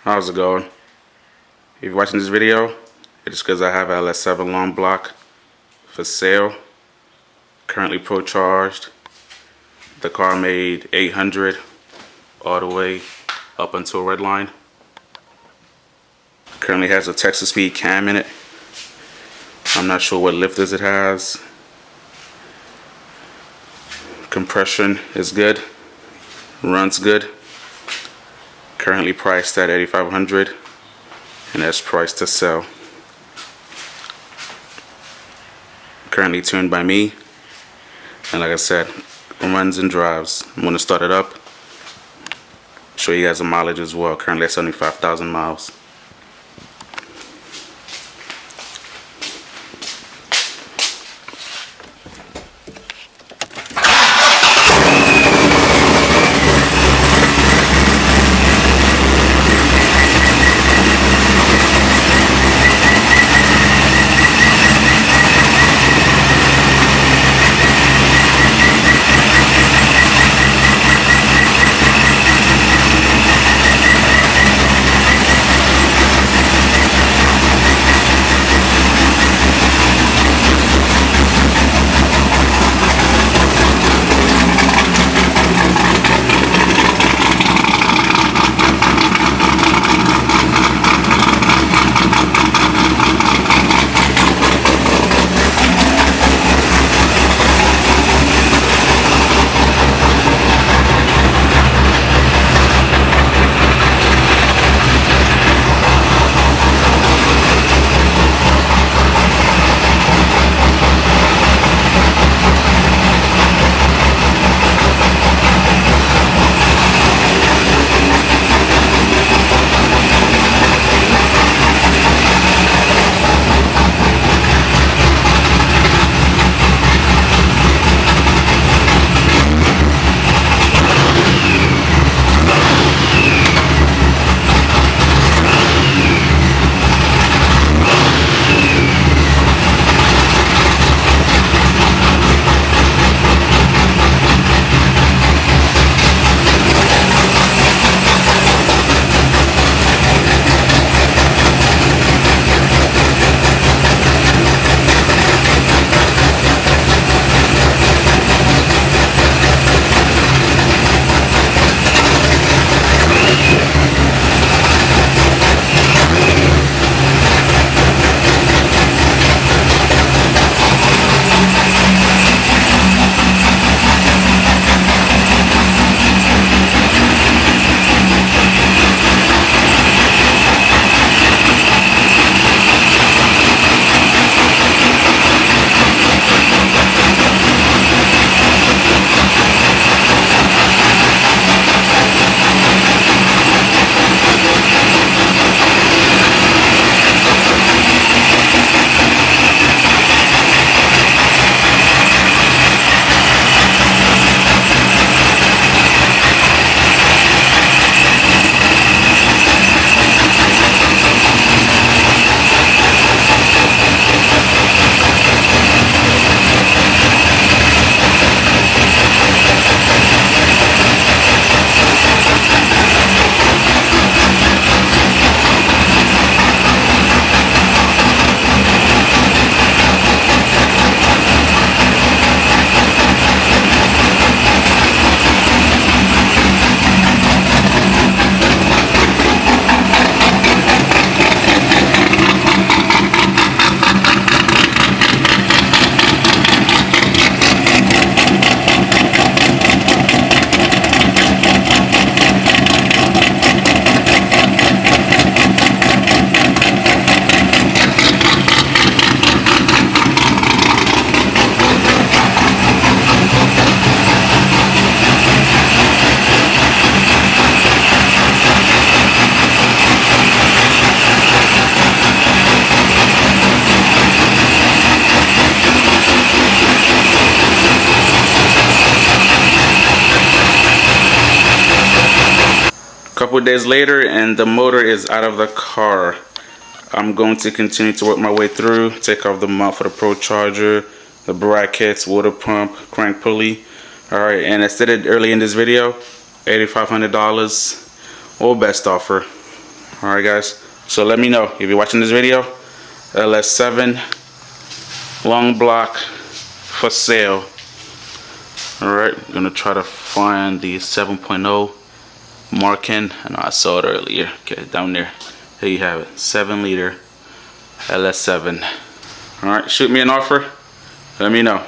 How's it going? If you're watching this video, it is because I have an LS7 long block for sale, currently pro charged. The car made 800 all the way up until red line. Currently has a Texas speed cam in it. I'm not sure what lifters it has. Compression is good, runs good. Currently priced at $8,500, and that's priced to sell. Currently tuned by me, and like I said, runs and drives. I'm going to start it up, show you guys the mileage as well. Currently at 75,000 miles. Couple of days later, and the motor is out of the car. I'm going to continue to work my way through, take off the mount for the Pro Charger, the brackets, water pump, crank pulley. Alright, and I stated early in this video, $8,500 or best offer. Alright guys, so let me know if you're watching this video. LS7 long block for sale. Alright, I'm gonna try to find the 7.0 marking. I know I saw it earlier. Okay, down there. There you have it. 7 liter LS7. Alright, shoot me an offer. Let me know.